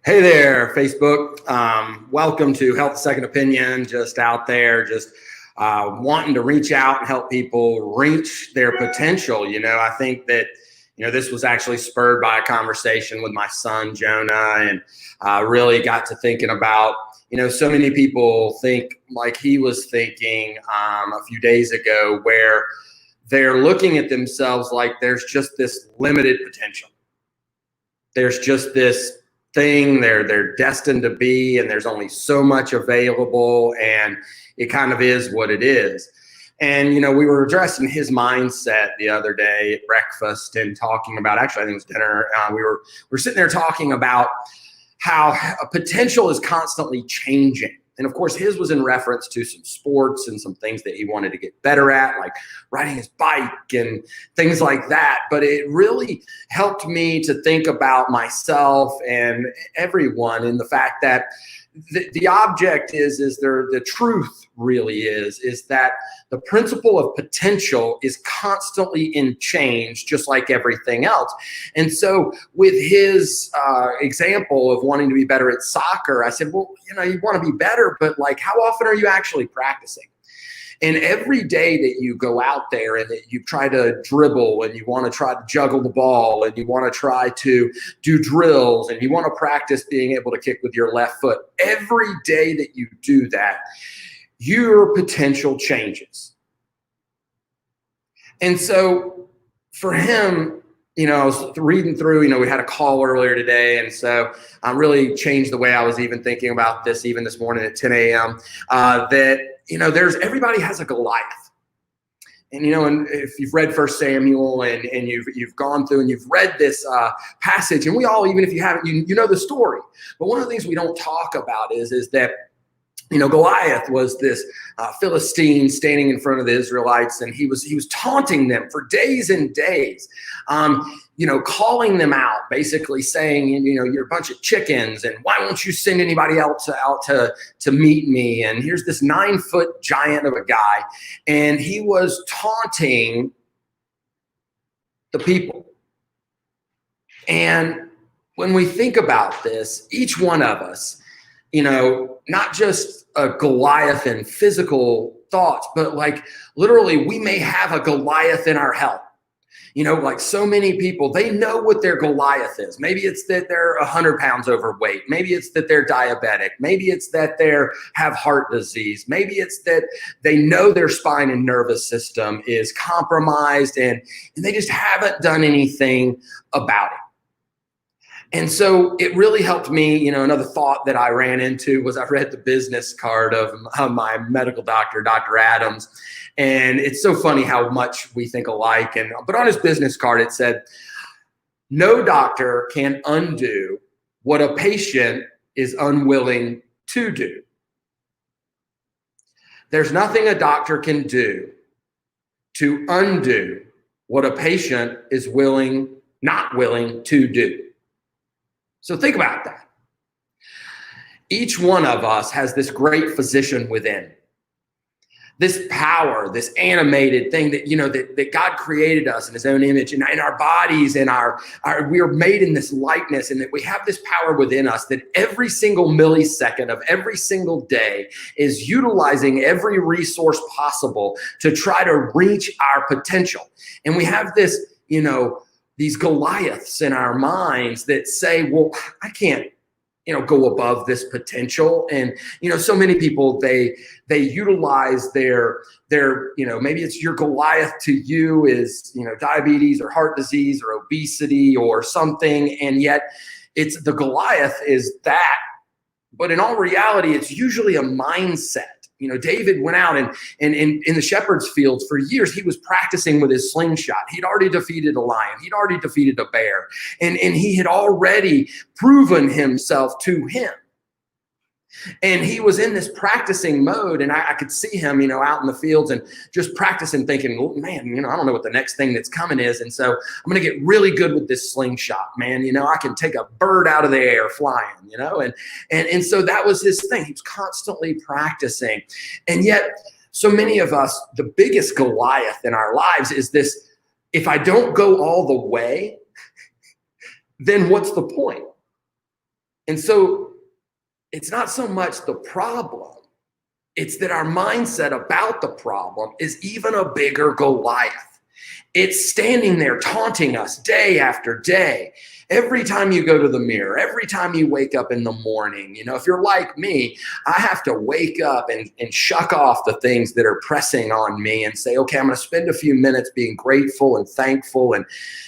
Hey there, Facebook. Welcome to Health Second Opinion. Just out there, just wanting to reach out and help people reach their potential. I think that, this was actually spurred by a conversation with my son, Jonah, and really got to thinking about, so many people think like he was thinking a few days ago, where they're looking at themselves like there's just this limited potential. There's just this thing they're destined to be, and there's only so much available, and it kind of is what it is. And we were addressing his mindset the other day at breakfast and talking about, actually I think it was dinner, we were sitting there talking about how potential is constantly changing. And of course, his was in reference to some sports and some things that he wanted to get better at, like riding his bike and things like that. But it really helped me to think about myself and everyone in the fact that the object is the truth really is that the principle of potential is constantly in change, just like everything else. And so with his example of wanting to be better at soccer, I said, well, you want to be better, but like, how often are you actually practicing? And every day that you go out there and that you try to dribble and you want to try to juggle the ball and you want to try to do drills and you want to practice being able to kick with your left foot, every day that you do that, your potential changes. And so for him, I was reading through, we had a call earlier today. And so I really changed the way I was even thinking about this, even this morning at 10 a.m. That, everybody has a Goliath. And, and if you've read 1 Samuel and you've gone through and you've read this passage, and we all, even if you haven't, you know the story. But one of the things we don't talk about is that, Goliath was this Philistine standing in front of the Israelites, and he was taunting them for days and days, calling them out, basically saying, you're a bunch of chickens, and why won't you send anybody else out to meet me? And here's this 9-foot giant of a guy, and he was taunting the people. And when we think about this, each one of us, not just a Goliath in physical thoughts, but like literally we may have a Goliath in our health. Like so many people, they know what their Goliath is. Maybe it's that they're 100 pounds overweight. Maybe it's that they're diabetic. Maybe it's that they have heart disease. Maybe it's that they know their spine and nervous system is compromised and they just haven't done anything about it. And so it really helped me. Another thought that I ran into was I read the business card of my medical doctor, Dr. Adams. And it's so funny how much we think alike. But on his business card, it said, no doctor can undo what a patient is unwilling to do. There's nothing a doctor can do to undo what a patient is not willing to do. So think about that. Each one of us has this great physician within. This power, this animated thing that, that God created us in his own image, and in our bodies, and we are made in this likeness, and that we have this power within us that every single millisecond of every single day is utilizing every resource possible to try to reach our potential. And we have this, these Goliaths in our minds that say, well, I can't, go above this potential. And, so many people, they utilize their, maybe it's your Goliath to you is, diabetes or heart disease or obesity or something. And yet it's the Goliath is that, but in all reality, it's usually a mindset. David went out and in the shepherd's fields for years, he was practicing with his slingshot. He'd already defeated a lion. He'd already defeated a bear. And he had already proven himself to him. And he was in this practicing mode, and I could see him, out in the fields and just practicing, thinking, well, man, I don't know what the next thing that's coming is. And so I'm going to get really good with this slingshot, man. I can take a bird out of the air flying, and so that was his thing. He was constantly practicing. And yet so many of us, the biggest Goliath in our lives is this: if I don't go all the way, then what's the point? And so it's not so much the problem, it's that our mindset about the problem is even a bigger Goliath. It's standing there taunting us day after day. Every time you go to the mirror, every time you wake up in the morning, if you're like me, I have to wake up and shuck off the things that are pressing on me and say, okay, I'm going to spend a few minutes being grateful and thankful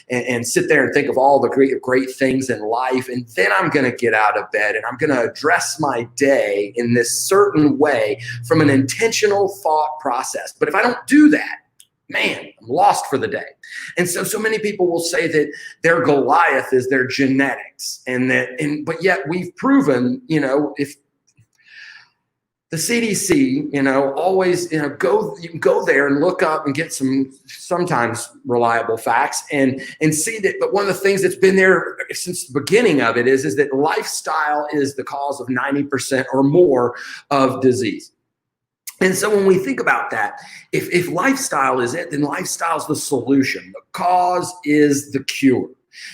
and sit there and think of all the great things in life. And then I'm going to get out of bed and I'm going to address my day in this certain way from an intentional thought process. But if I don't do that, man, I'm lost for the day. And so many people will say that their Goliath is their genetics, but yet we've proven, if the CDC, always, you can go there and look up and get some sometimes reliable facts and see that. But one of the things that's been there since the beginning of it is that lifestyle is the cause of 90% or more of disease. And so when we think about that, if lifestyle is it, then lifestyle is the solution. The cause is the cure.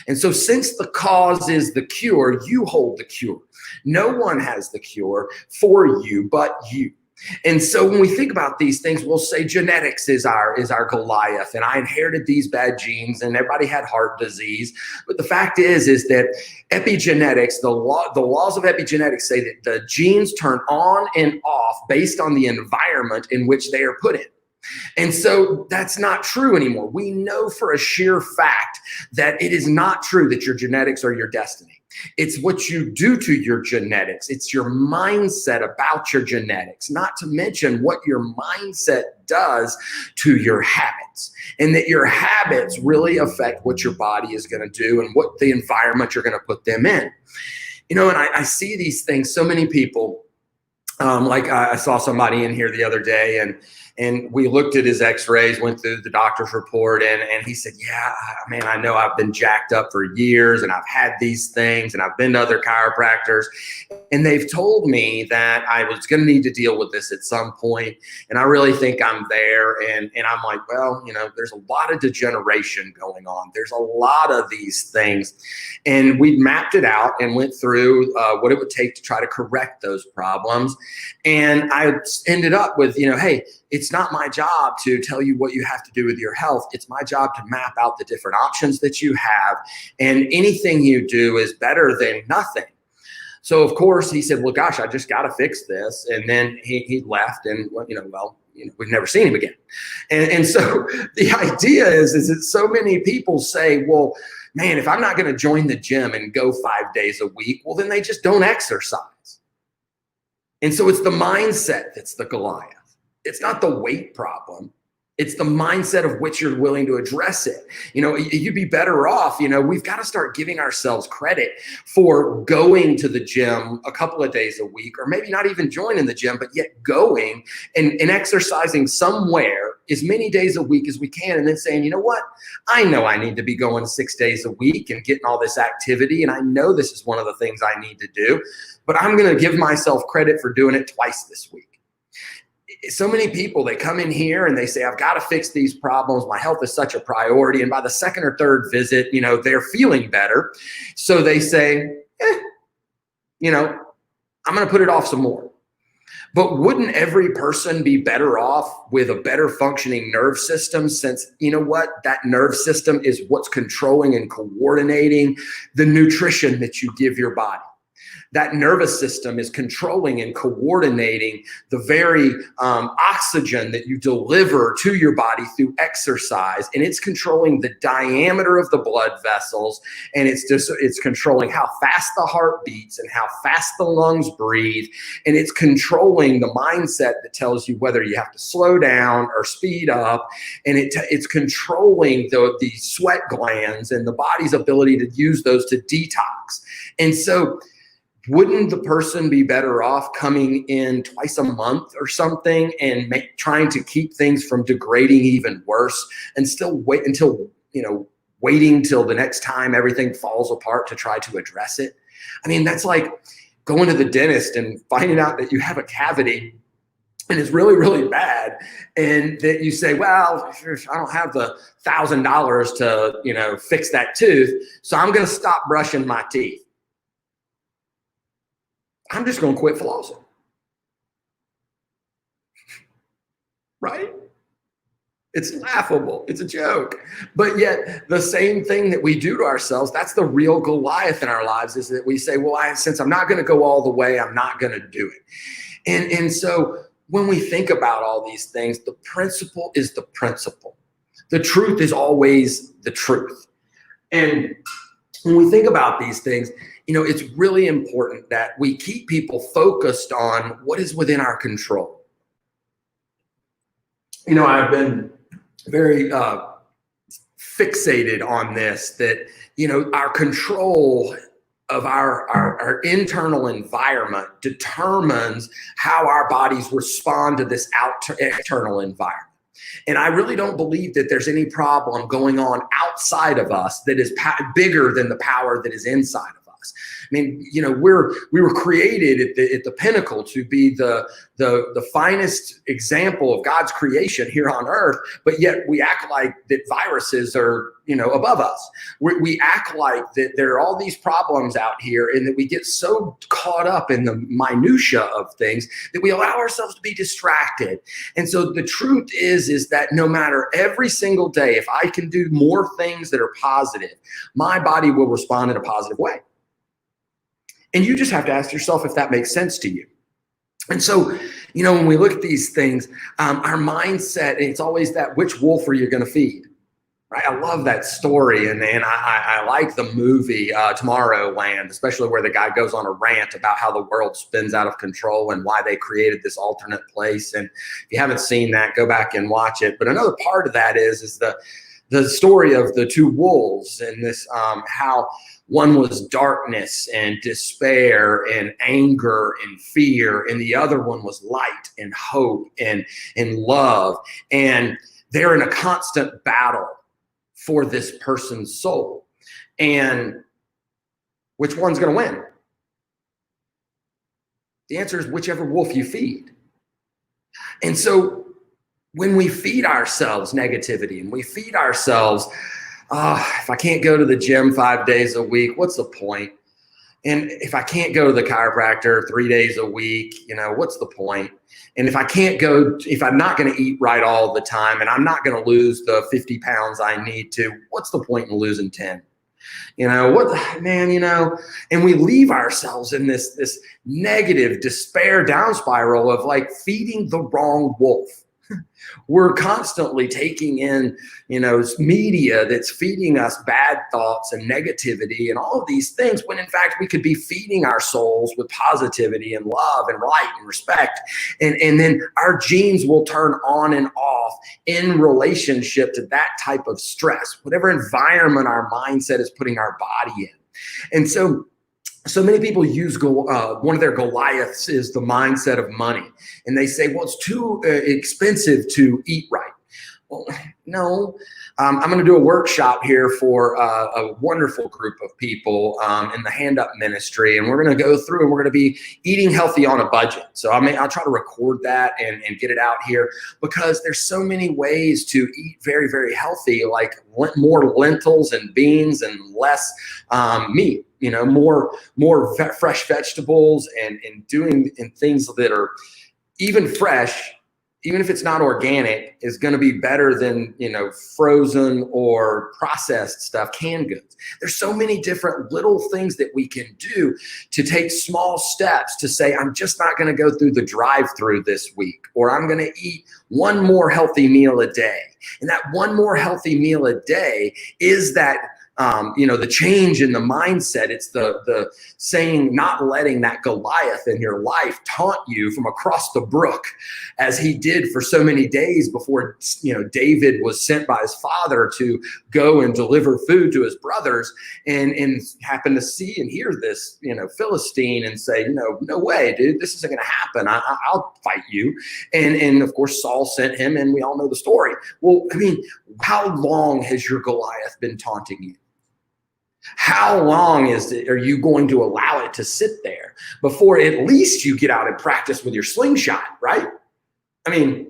And so since the cause is the cure, you hold the cure. No one has the cure for you but you. And so when we think about these things, we'll say genetics is our Goliath, and I inherited these bad genes, and everybody had heart disease. But the fact is that epigenetics, the laws of epigenetics say that the genes turn on and off based on the environment in which they are put in. And so that's not true anymore. We know for a sheer fact that it is not true that your genetics are your destiny. It's what you do to your genetics. It's your mindset about your genetics, not to mention what your mindset does to your habits, and that your habits really affect what your body is going to do and what the environment you're going to put them in. And I see these things, so many people, like I saw somebody in here the other day, and we looked at his x-rays, went through the doctor's report, and he said, yeah, man, I know I've been jacked up for years and I've had these things and I've been to other chiropractors, and they've told me that I was going to need to deal with this at some point, and I really think I'm there. And I'm like, well, there's a lot of degeneration going on. There's a lot of these things, and we mapped it out and went through what it would take to try to correct those problems. And I ended up with, hey, it's not my job to tell you what you have to do with your health. It's my job to map out the different options that you have. And anything you do is better than nothing. So, of course, he said, well, gosh, I just got to fix this. And then he left, and, we've never seen him again. And so the idea is that so many people say, well, man, if I'm not going to join the gym and go 5 days a week, well, then they just don't exercise. And so it's the mindset that's the Goliath. It's not the weight problem. It's the mindset of which you're willing to address it. You'd be better off, we've got to start giving ourselves credit for going to the gym a couple of days a week, or maybe not even joining the gym, but yet going and exercising somewhere as many days a week as we can. And then saying, you know what? I know I need to be going 6 days a week and getting all this activity. And I know this is one of the things I need to do, but I'm going to give myself credit for doing it twice this week. So many people, they come in here and they say, I've got to fix these problems. My health is such a priority. And by the second or third visit, they're feeling better. So they say, I'm going to put it off some more. But wouldn't every person be better off with a better functioning nerve system, since that nerve system is what's controlling and coordinating the nutrition that you give your body? That nervous system is controlling and coordinating the very oxygen that you deliver to your body through exercise. And it's controlling the diameter of the blood vessels. And it's controlling how fast the heart beats and how fast the lungs breathe. And it's controlling the mindset that tells you whether you have to slow down or speed up. And it's controlling the sweat glands and the body's ability to use those to detox. And so wouldn't the person be better off coming in twice a month or something and trying to keep things from degrading even worse, and still waiting till the next time everything falls apart to try to address it? I mean, that's like going to the dentist and finding out that you have a cavity and it's really, really bad, and that you say, well, I don't have the $1,000 to, fix that tooth, so I'm going to stop brushing my teeth. I'm just going to quit flossing. Right? It's laughable. It's a joke. But yet the same thing that we do to ourselves, that's the real Goliath in our lives, is that we say, well, since I'm not going to go all the way, I'm not going to do it. And so when we think about all these things, the principle is the principle. The truth is always the truth. And when we think about these things, it's really important that we keep people focused on what is within our control. I've been very fixated on this, that, our control of our internal environment determines how our bodies respond to this external environment. And I really don't believe that there's any problem going on outside of us that is bigger than the power that is inside of us. I mean, we were created at the pinnacle to be the finest example of God's creation here on earth, but yet we act like that viruses are, above us. We act like that there are all these problems out here, and that we get so caught up in the minutia of things that we allow ourselves to be distracted. And so the truth is that no matter every single day, if I can do more things that are positive, my body will respond in a positive way. And you just have to ask yourself if that makes sense to you. And so, when we look at these things, our mindset, it's always that, which wolf are you going to feed? Right? I love that story. And I like the movie Tomorrowland, especially where the guy goes on a rant about how the world spins out of control and why they created this alternate place. And if you haven't seen that, go back and watch it. But another part of that is the story of the two wolves, and this how one was darkness and despair and anger and fear, and the other one was light and hope and love. And they're in a constant battle for this person's soul. And which one's going to win? The answer is whichever wolf you feed. And so when we feed ourselves negativity, and we feed ourselves, if I can't go to the gym 5 days a week, what's the point? And if I can't go to the chiropractor 3 days a week, what's the point? And if I'm not going to eat right all the time, and I'm not going to lose the 50 pounds I need to, what's the point in losing 10? And we leave ourselves in this negative despair down spiral of like feeding the wrong wolf. We're constantly taking in, media that's feeding us bad thoughts and negativity and all of these things, when in fact we could be feeding our souls with positivity and love and light and respect. And then our genes will turn on and off in relationship to that type of stress, whatever environment our mindset is putting our body in. And so many people use one of their Goliaths is the mindset of money. And they say, well, it's too expensive to eat right. Well, no, I'm going to do a workshop here for a wonderful group of people in the Hand Up Ministry. And we're going to go through and we're going to be eating healthy on a budget. So I'll try to record that and get it out here, because there's so many ways to eat very, very healthy, like more lentils and beans and less meat. More fresh vegetables and doing things that are even fresh, even if it's not organic, is going to be better than, frozen or processed stuff, canned goods. There's so many different little things that we can do to take small steps to say, I'm just not going to go through the drive-through this week, or I'm going to eat one more healthy meal a day. And that one more healthy meal a day is that the change in the mindset. It's the saying, not letting that Goliath in your life taunt you from across the brook, as he did for so many days before, David was sent by his father to go and deliver food to his brothers, and happened to see and hear this, Philistine, and say, no way, dude, this isn't going to happen. I'll fight you. And of course, Saul sent him, and we all know the story. Well, how long has your Goliath been taunting you? How long are you going to allow it to sit there before at least you get out and practice with your slingshot, right? A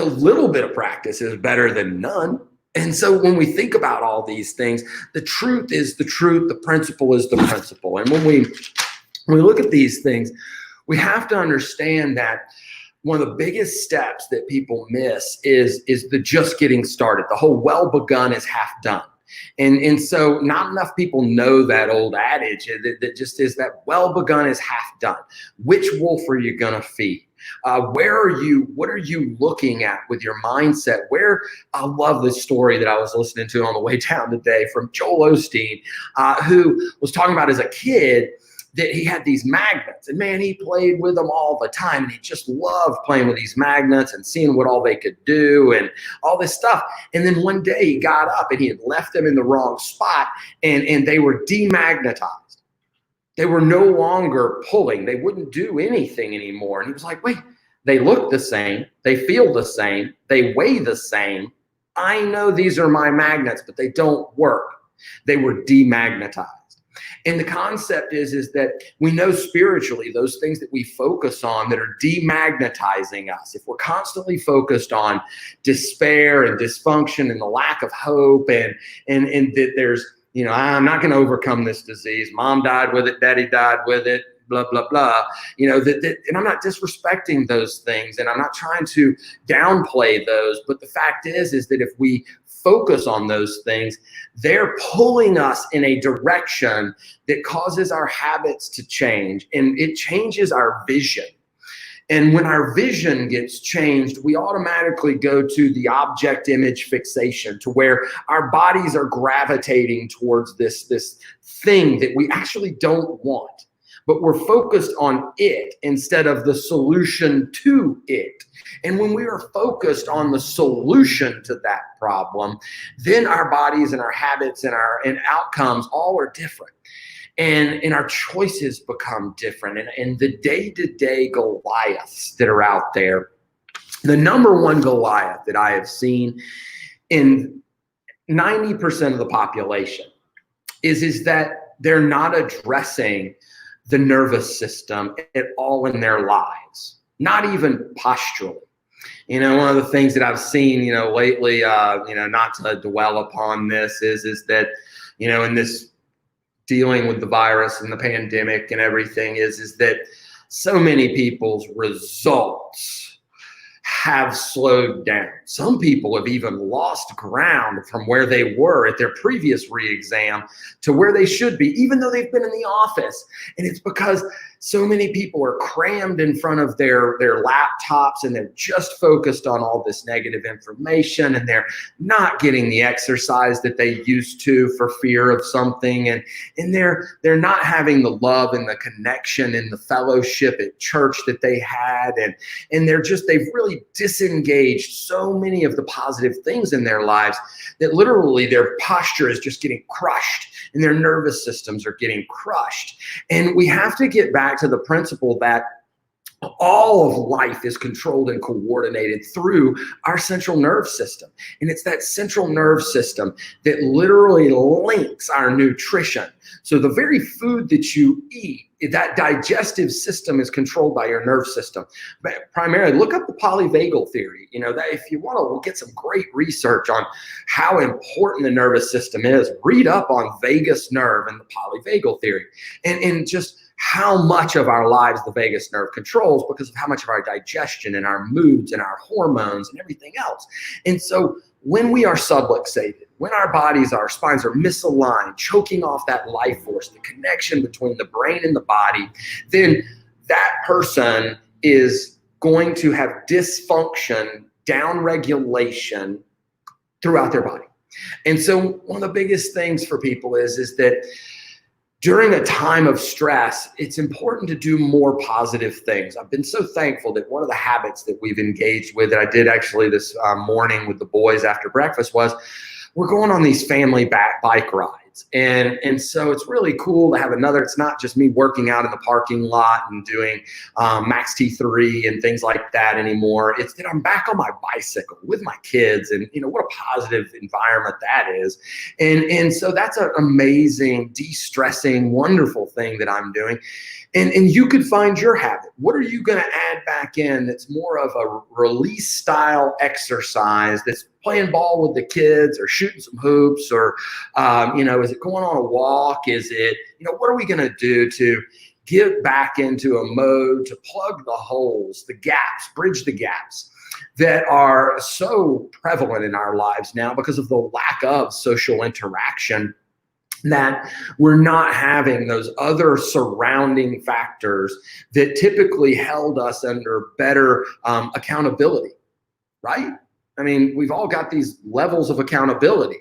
little bit of practice is better than none. And so when we think about all these things, the truth is the truth, the principle is the principle. And when we when we look at these things, we have to understand that one of the biggest steps that people miss is the just getting started. The whole well begun is half done. And so not enough people know that old adage that just is that well begun is half done. Which wolf are you going to feed? What are you looking at with your mindset? I love this story that I was listening to on the way down today from Joel Osteen, who was talking about as a kid that he had these magnets, and man, he played with them all the time, and he just loved playing with these magnets and seeing what all they could do and all this stuff. And then one day he got up and he had left them in the wrong spot, and they were demagnetized. They were no longer pulling. They wouldn't do anything anymore. And he was like, wait, they look the same. They feel the same. They weigh the same. I know these are my magnets, but they don't work. They were demagnetized. And the concept is that we know spiritually those things that we focus on that are demagnetizing us. If we're constantly focused on despair and dysfunction and the lack of hope and that there's, I'm not going to overcome this disease. Mom died with it. Daddy died with it. Blah, blah, blah. And I'm not disrespecting those things, and I'm not trying to downplay those. But the fact is that if we focus on those things, they're pulling us in a direction that causes our habits to change, and it changes our vision. And when our vision gets changed, we automatically go to the object image fixation, to where our bodies are gravitating towards this thing that we actually don't want. But we're focused on it instead of the solution to it. And when we are focused on the solution to that problem, then our bodies and our habits and outcomes all are different. And our choices become different. And the day-to-day Goliaths that are out there, the number one Goliath that I have seen in 90% of the population is that they're not addressing the nervous system at all in their lives, not even posturally. One of the things that I've seen, lately, not to dwell upon this is that, in this dealing with the virus and the pandemic and everything is that so many people's results have slowed down. Some people have even lost ground from where they were at their previous re-exam to where they should be, even though they've been in the office. And it's because so many people are crammed in front of their laptops, and they're just focused on all this negative information, and they're not getting the exercise that they used to for fear of something. And they're not having the love and the connection and the fellowship at church that they had. And they've really disengaged so many of the positive things in their lives that literally their posture is just getting crushed and their nervous systems are getting crushed. And we have to get back to the principle that all of life is controlled and coordinated through our central nerve system. And it's that central nerve system that literally links our nutrition. So the very food that you eat, that digestive system is controlled by your nerve system. But primarily, look up the polyvagal theory. That if you want to get some great research on how important the nervous system is, read up on vagus nerve and the polyvagal theory, and just how much of our lives the vagus nerve controls because of how much of our digestion and our moods and our hormones and everything else. And so when we are subluxated, when our spines are misaligned, choking off that life force, the connection between the brain and the body, then that person is going to have dysfunction, downregulation throughout their body. And so one of the biggest things for people is that during a time of stress, it's important to do more positive things. I've been so thankful that one of the habits that we've engaged with, that I did actually this morning with the boys after breakfast, was we're going on these family bike rides. And so it's really cool to have it's not just me working out in the parking lot and doing Max T3 and things like that anymore. It's that I'm back on my bicycle with my kids, and what a positive environment that is. And so that's an amazing, de-stressing, wonderful thing that I'm doing. And you could find your habit. What are you going to add back in that's more of a release style exercise, that's playing ball with the kids or shooting some hoops, or, is it going on a walk? Is it, what are we going to do to get back into a mode to plug the holes, the gaps, bridge the gaps that are so prevalent in our lives now because of the lack of social interaction, that we're not having those other surrounding factors that typically held us under better accountability, right? I mean, we've all got these levels of accountability,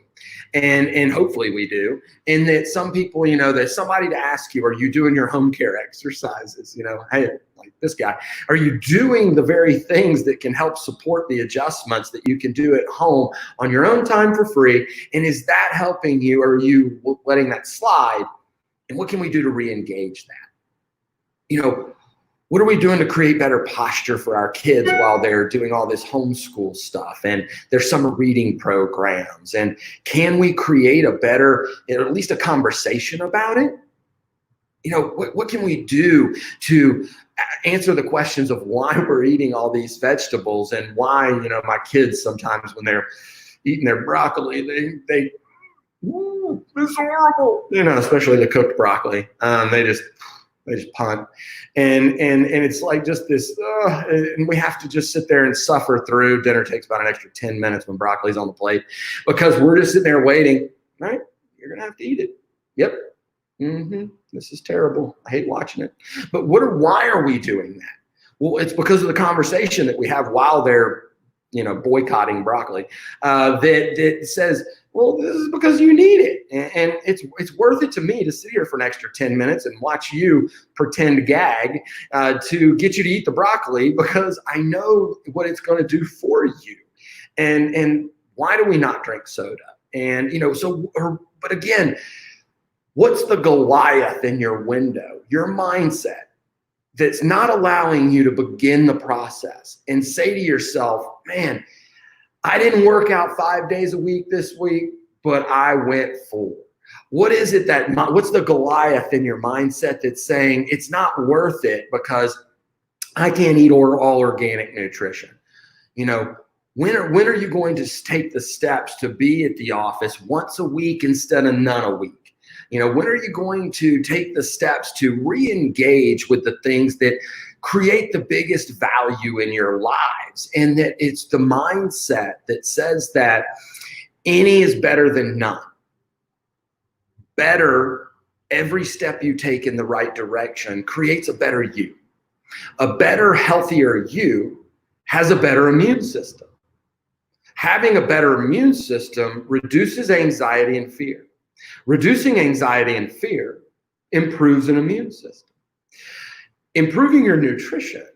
and hopefully we do. And that some people, there's somebody to ask you, are you doing your home care exercises? Hey, like this guy, are you doing the very things that can help support the adjustments that you can do at home on your own time for free? And is that helping you, or are you letting that slide? And what can we do to re-engage that? What are we doing to create better posture for our kids while they're doing all this homeschool stuff and their summer reading programs? And can we create a better, at least a conversation about it? What can we do to answer the questions of why we're eating all these vegetables, and why, my kids sometimes when they're eating their broccoli, it's horrible, especially the cooked broccoli. They just punt, and it's like just this, and we have to just sit there and suffer through. Dinner takes about an extra 10 minutes when broccoli's on the plate, because we're just sitting there waiting. Right? You're gonna have to eat it. Yep. This is terrible. I hate watching it. But why are we doing that? Well, it's because of the conversation that we have while they're, boycotting broccoli, that says, well, this is because you need it. And it's worth it to me to sit here for an extra 10 minutes and watch you pretend gag to get you to eat the broccoli, because I know what it's going to do for you. And why do we not drink soda? And, but again, what's the Goliath in your window, your mindset, that's not allowing you to begin the process and say to yourself, man, I didn't work out 5 days a week this week, but I went 4. What is it what's the Goliath in your mindset that's saying it's not worth it because I can't eat all organic nutrition? When are you going to take the steps to be at the office once a week instead of none a week? When are you going to take the steps to re-engage with the things that create the biggest value in your lives? And that it's the mindset that says that any is better than none. Better, every step you take in the right direction creates a better you. A better, healthier you has a better immune system. Having a better immune system reduces anxiety and fear. Reducing anxiety and fear improves an immune system. Improving your nutrition,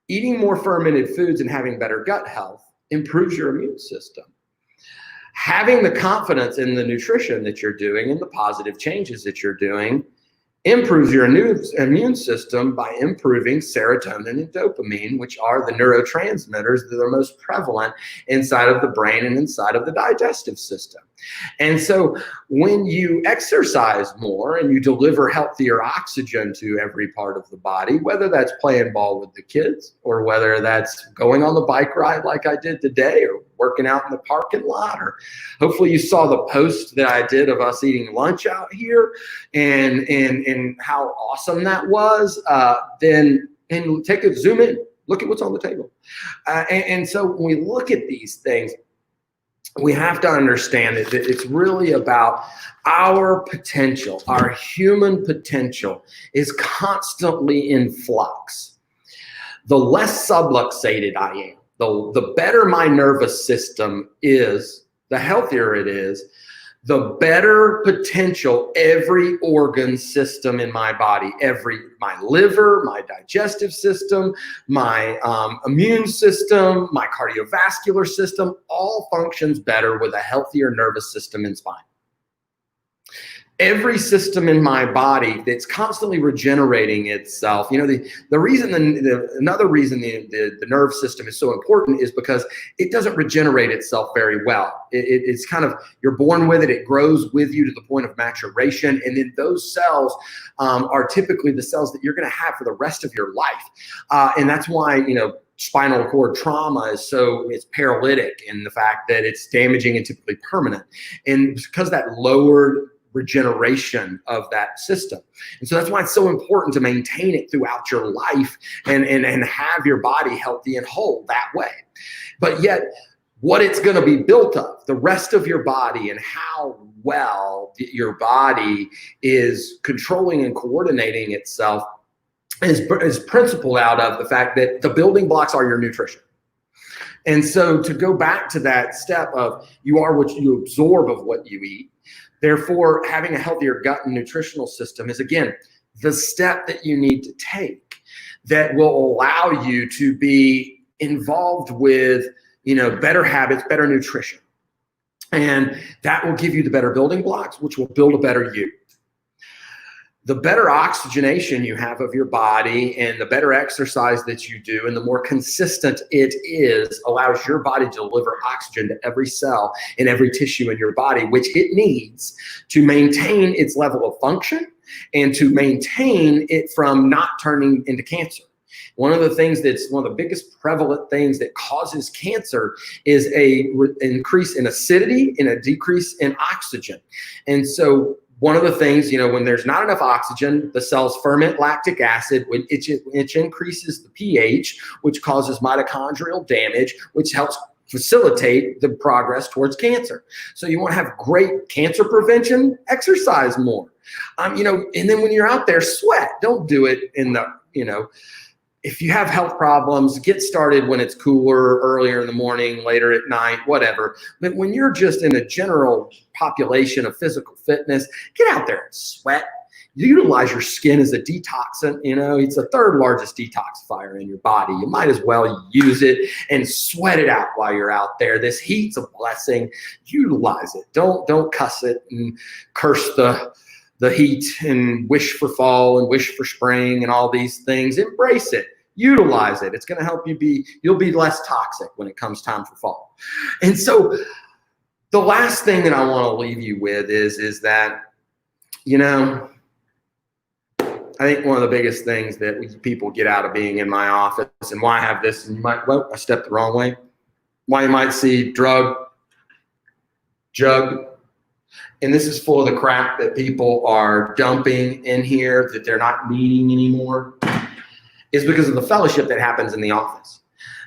eating more fermented foods and having better gut health improves your immune system. Having the confidence in the nutrition that you're doing and the positive changes that you're doing improves your immune system by improving serotonin and dopamine, which are the neurotransmitters that are most prevalent inside of the brain and inside of the digestive system. And so when you exercise more and you deliver healthier oxygen to every part of the body, whether that's playing ball with the kids, or whether that's going on the bike ride like I did today, or working out in the parking lot, or hopefully you saw the post that I did of us eating lunch out here and how awesome that was, then take a zoom in, look at what's on the table. And so when we look at these things, we have to understand that it's really about our potential. Our human potential is constantly in flux. The less subluxated I am, the better my nervous system is, the healthier it is, the better potential every organ system in my body, my liver, my digestive system, my immune system, my cardiovascular system, all functions better with a healthier nervous system and spine. Every system in my body that's constantly regenerating itself. The reason, another reason the nerve system is so important is because it doesn't regenerate itself very well. It's kind of, you're born with it, it grows with you to the point of maturation, and then those cells are typically the cells that you're going to have for the rest of your life. And that's why, spinal cord trauma it's paralytic in the fact that it's damaging and typically permanent. And because that lowered regeneration of that system. And so that's why it's so important to maintain it throughout your life and have your body healthy and whole that way. But yet, what it's going to be built of, the rest of your body and how well your body is controlling and coordinating itself is principled out of the fact that the building blocks are your nutrition. And so to go back to that step of you are what you absorb of what you eat, therefore having a healthier gut and nutritional system is, again, the step that you need to take that will allow you to be involved with, better habits, better nutrition. And that will give you the better building blocks, which will build a better you. The better oxygenation you have of your body and the better exercise that you do and the more consistent it is allows your body to deliver oxygen to every cell and every tissue in your body, which it needs to maintain its level of function and to maintain it from not turning into cancer. One of the things that's one of the biggest prevalent things that causes cancer is a increase in acidity and a decrease in oxygen. And so one of the things, when there's not enough oxygen, the cells ferment lactic acid, which increases the pH, which causes mitochondrial damage, which helps facilitate the progress towards cancer. So you want to have great cancer prevention, exercise more. And then when you're out there, sweat. Don't do it in the, if you have health problems, get started when it's cooler, earlier in the morning, later at night, whatever. But when you're just in a general population of physical fitness, get out there and sweat. Utilize your skin as a detoxant. It's the third largest detoxifier in your body. You might as well use it and sweat it out while you're out there. This heat's a blessing. Utilize it. Don't cuss it and curse the heat and wish for fall and wish for spring and all these things. Embrace it. Utilize it. It's going to help you'll be less toxic when it comes time for fall. And so the last thing that I want to leave you with is that, I think one of the biggest things that people get out of being in my office and why I have this, and I stepped the wrong way, why you might see jug, and this is full of the crap that people are dumping in here that they're not needing anymore, is because of the fellowship that happens in the office.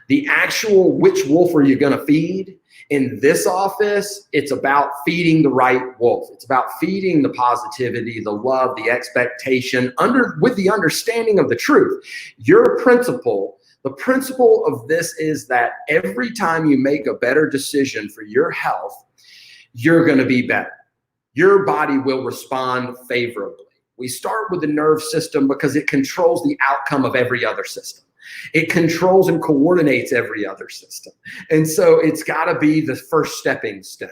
The actual which wolf are you going to feed? In this office, it's about feeding the right wolf. It's about feeding the positivity, the love, the expectation, with the understanding of the truth. The principle of this is that every time you make a better decision for your health, you're going to be better. Your body will respond favorably. We start with the nerve system because it controls the outcome of every other system. It controls and coordinates every other system. And so it's got to be the first stepping stone.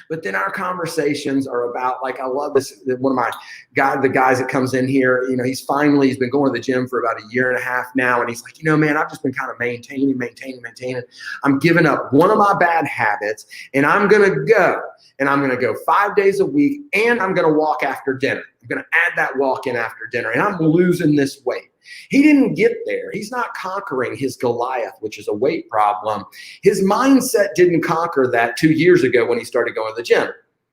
But then our conversations are about, I love this, one of the guys that comes in here, he's been going to the gym for about a year and a half now. And he's like, man, I've just been kind of maintaining. I'm giving up one of my bad habits and I'm going to go 5 days a week and I'm going to walk after dinner. I'm going to add that walk in after dinner and I'm losing this weight. He didn't get there. He's not conquering his Goliath, which is a weight problem. His mindset didn't conquer that 2 years ago when he started going to the gym.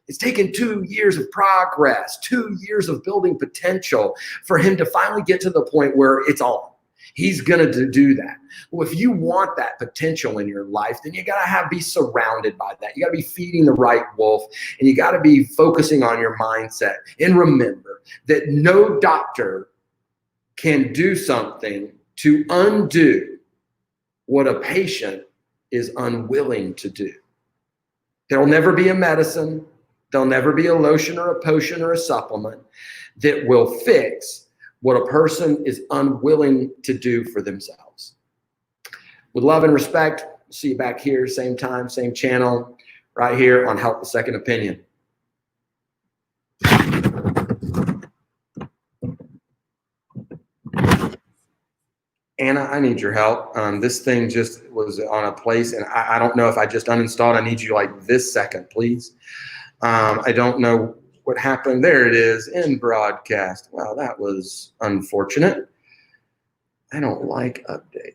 It's taken 2 years of progress, 2 years of building potential for him to finally get to the point where it's on. He's going to do that. Well, if you want that potential in your life, then you got to be surrounded by that. You got to be feeding the right wolf and you got to be focusing on your mindset. And remember that no doctor can do something to undo what a patient is unwilling to do. There'll never be a medicine, there'll never be a lotion or a potion or a supplement that will fix what a person is unwilling to do for themselves. With love and respect, see you back here, same time, same channel, right here on Health, a Second Opinion. Anna, I need your help. This thing just was on a place, and I don't know if I just uninstalled. I need you this second, please. I don't know what happened. There it is in broadcast. Wow, that was unfortunate. I don't like updates.